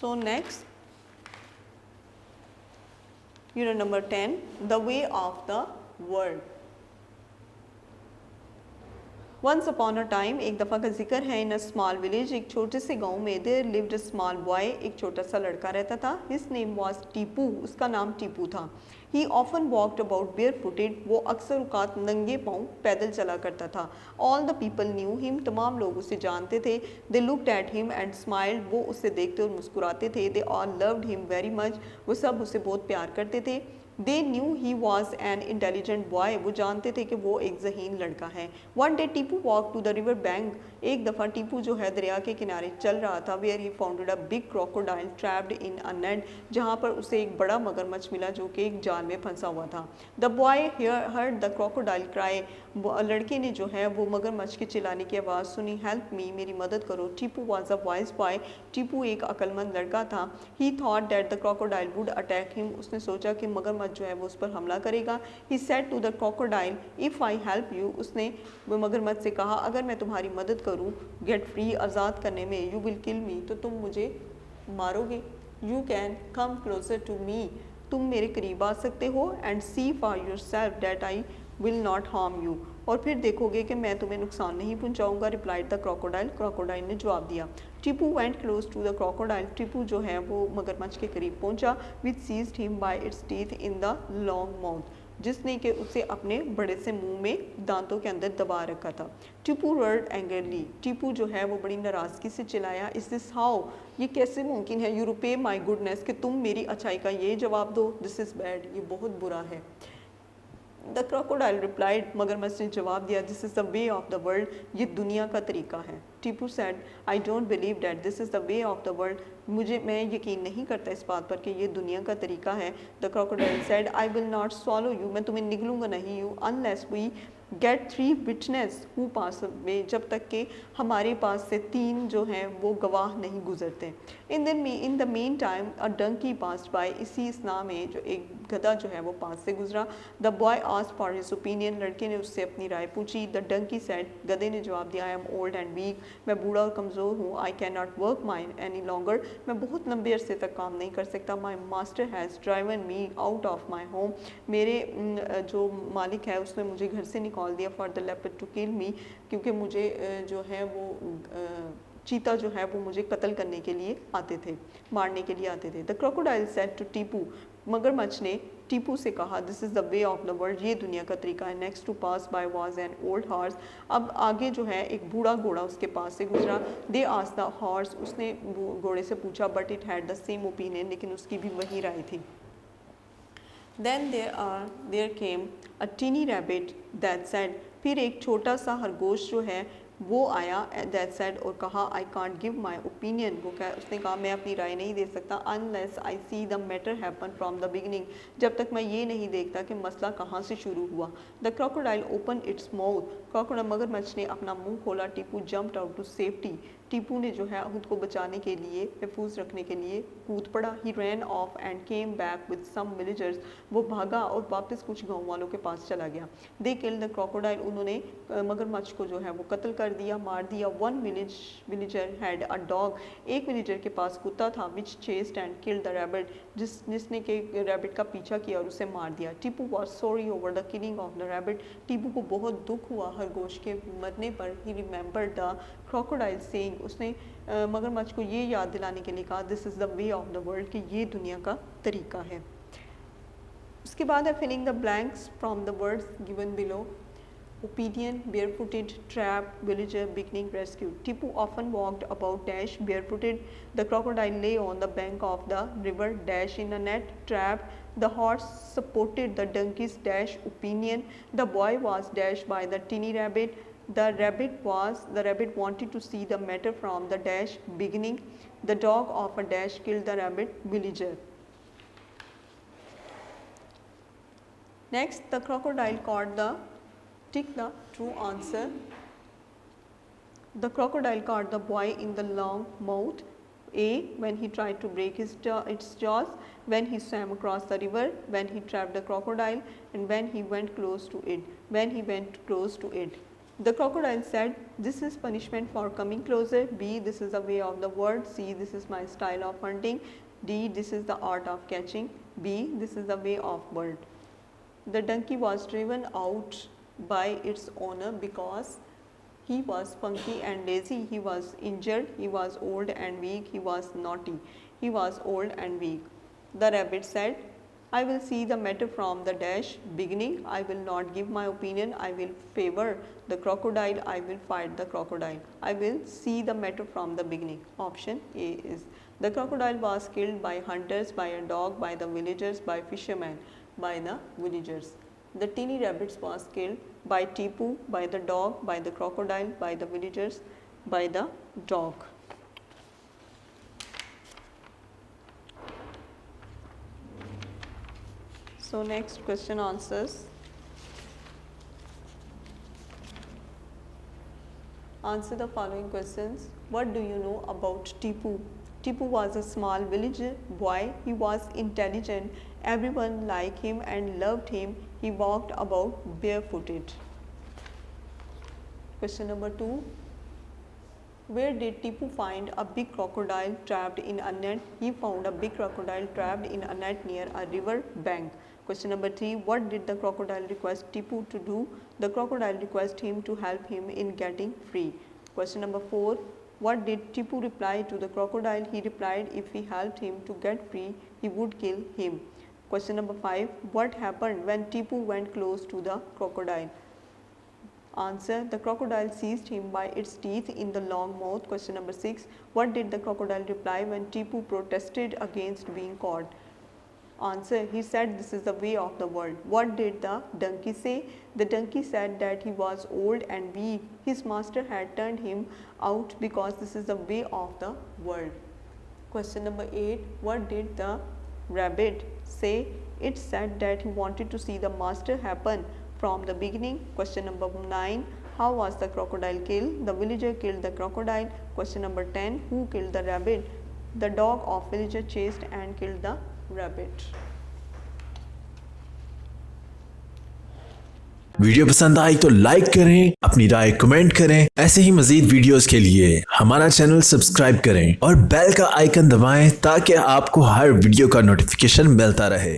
So next, unit number 10, the way of the world. Once upon a time, एक दफ़ा का जिक्र है, इन अ स्मॉल विलेज, एक छोटे से गांव में, there lived a small boy, एक छोटा सा लड़का रहता था. हिज नेम वाज टीपू, उसका नाम टीपू था. He often walked about barefooted, वो अक्सर औकात नंगे पाँव पैदल चला करता था. All the people knew him, तमाम लोग उसे जानते थे. They looked at him and smiled, वो उसे देखते और मुस्कुराते थे. They all loved him very much, वो सब उसे बहुत प्यार करते थे. They knew he was an intelligent boy, वो जानते थे कि वो एक जहीन लड़का है. One day Tipu walk to the river bank, एक दफ़ा टीपू जो है दरिया के किनारे चल रहा था. Where he founded a big crocodile trapped in a net, जहाँ पर उसे एक बड़ा मगरमच्छ मिला जो कि एक जाल में फंसा हुआ था. The boy heard the crocodile cry, लड़के ने जो है वो मगरमच्छ के चिल्लाने की आवाज़ सुनी. हेल्प मी, मेरी मदद करो. Tipu was a wise boy, Tipu एक अक्लमंद लड़का था. ही thought that the crocodile would attack him, उसने सोचा कि मगरमच्छ जो है वो उस पर हमला करेगा. He said to the crocodile if I help you, उसने वो मगरमच्छ से कहा अगर मैं तुम्हारी मदद करूं गेट फ्री, आज़ाद करने में, यू विल किल मी, तो तुम मुझे मारोगे. You can come closer to me, तुम मेरे करीब आ सकते हो. And see for yourself that I will not harm you, और फिर देखोगे कि मैं तुम्हें नुकसान नहीं पहुंचाऊंगा. रिप्लाइड द क्रोकोडाइल, क्रोकोडाइल ने जवाब दिया. Tipu went close to the crocodile, Tipu जो है वो मगरमच्छ के करीब पहुंचा. Which seized him by its teeth in the long mouth, जिसने कि उसे अपने बड़े से मुंह में दांतों के अंदर दबा रखा था. टीपू रोअर्ड एंग्रीली, टीपू जो है वो बड़ी नाराज़गी से चिल्लाया. इज दिस हाउ, ये कैसे मुमकिन है. यू रिपे माई गुडनेस, कि तुम मेरी अच्छाई का ये जवाब दो. दिस इज़ बैड, ये बहुत बुरा है. द क्रोकोडाइल रिप्लाइड, मगरमच्छ ने जवाब दिया. This is the way of the world, ये दुनिया का तरीका है. Tipu said I don't believe that this is the way of the world, मैं यकीन नहीं करता इस बात पर कि ये दुनिया का तरीका है. The crocodile said I will not swallow you, मैं तुम्हें निगलूंगा नहीं. You unless we get 3 witness who pass way, जब तक कि हमारे पास से 3 जो हैं वो गवाह नहीं गुजरते. In the meantime a donkey passed by, इसी स्ना में जो एक गधा जो है वो पास से गुजरा. The boy asked for his opinion, लड़के ने उससे अपनी राय पूछी. द डंकी सेड, गधे ने जवाब दिया. I am old and weak, मैं बूढ़ा और कमज़ोर हूँ. I can not work mine any longer, मैं बहुत लंबे अरसे तक काम नहीं कर सकता. My master has driven me out of my home, मेरे जो मालिक है उसने मुझे घर से निकाल दिया. For the leopard to kill me, क्योंकि मुझे जो है वो चीता जो है वो मुझे कत्ल करने के लिए आते थे, मारने के लिए आते थे. The crocodile said to Tipu, मगरमच्छ ने टीपू से कहा this is the way of the world, ये दुनिया का तरीका है. Next to pass by was an old horse, अब आगे जो है एक बूढ़ा घोड़ा उसके पास से गुजरा. दे आस्क्ड द हॉर्स, उसने घोड़े से पूछा. But it had the same opinion, लेकिन उसकी भी वही राय थी. Then there came a tiny rabbit that said, फिर एक छोटा सा खरगोश जो है वो आया. दैट सेड, और कहा I can't give my opinion, वो उसने कहा मैं अपनी राय नहीं दे सकता. Unless I see the matter happen from the beginning, जब तक मैं ये नहीं देखता कि मसला कहाँ से शुरू हुआ. The crocodile open its mouth, crocodile मगरमच्छ ने अपना मुंह खोला. Tipu jumped out to safety, Tipu ने जो है खुद को बचाने के लिए, महफूज रखने के लिए कूद पड़ा. He ran off and came back with some villagers, वो भागा और वापस कुछ गाँव वालों के पास चला गया. दे किल द क्रोकोडाइल, उन्होंने मगरमच्छ को जो है वो कत्ल कर दिया, मार दिया. One villager had a dog, एक विलेजर के पास कुत्ता था. Which chased and killed the rabbit, जिसने के रैबिट का पीछा किया और उसे मार दिया. Tipu was sorry over the killing of the rabbit, Tipu को बहुत दुख हुआ खरगोश के मरने पर. He remembered the crocodile saying, उसने मगरमच्छ को ये याद दिलाने के लिए कहा this is the way of the world, कि ये दुनिया का तरीका है. उसके बाद है filling the blanks from the words given below. Opinion, barefooted, trap, villager, beginning, rescue. Tipu often walked about dash barefooted. The crocodile lay on the bank of the river dash in a net trap. The horse supported the donkey's dash opinion. The boy was dashed by the teeny rabbit. The rabbit wanted to see the matter from the dash beginning. The dog of a dash killed the rabbit villager. Next, the crocodile caught the Tick the true answer. The crocodile caught the boy in the long mouth. A. When he tried to break its jaws, when he swam across the river, when he trapped the crocodile, and when he went close to it. When he went close to it. The crocodile said, "This is punishment for coming closer." B. This is the way of the world. C. This is my style of hunting. D. This is the art of catching. B. This is the way of bird. The donkey was driven out by its owner because he was funky and lazy. He was injured. He was old and weak. He was naughty. He was old and weak. The rabbit said, "I will see the matter from the dash beginning. I will not give my opinion. I will favor the crocodile. I will fight the crocodile. I will see the matter from the beginning." Option A is the crocodile was killed by hunters, by a dog, by the villagers, by fishermen, by the villagers. The teeny rabbit was killed by Tipu, by the dog, by the crocodile, by the villagers, by the dog. So next question answers. Answer the following questions. What do you know about Tipu? Tipu was a small village boy. He was intelligent. Everyone liked him and loved him. He walked about barefooted. Question number 2. Where did Tipu find a big crocodile trapped in a net? He found a big crocodile trapped in a net near a river bank. Question number 3. What did the crocodile request Tipu to do? The crocodile requested him to help him in getting free. Question number 4. What did Tipu reply to the crocodile? He replied if he helped him to get free, he would kill him. Question number 5. What happened when Tipu went close to the crocodile? Answer. The crocodile seized him by its teeth in the long mouth. Question number 6. What did the crocodile reply when Tipu protested against being caught? Answer. He said this is the way of the world. What did the donkey say? The donkey said that he was old and weak. His master had turned him out because this is the way of the world. Question number 8. What did the rabbit say? It said that he wanted to see the master happen from the beginning. Question number 9. How was the crocodile killed? The villager killed the crocodile. Question number 10. Who killed the rabbit? The dog of villager chased and killed the rabbit. Video पसंद आई तो like करें, अपनी राय comment करें। ऐसे ही मजीद videos के लिए हमारा channel subscribe करें और बेल का आइकन दबाएं ताकि आपको हर वीडियो का नोटिफिकेशन मिलता रहे।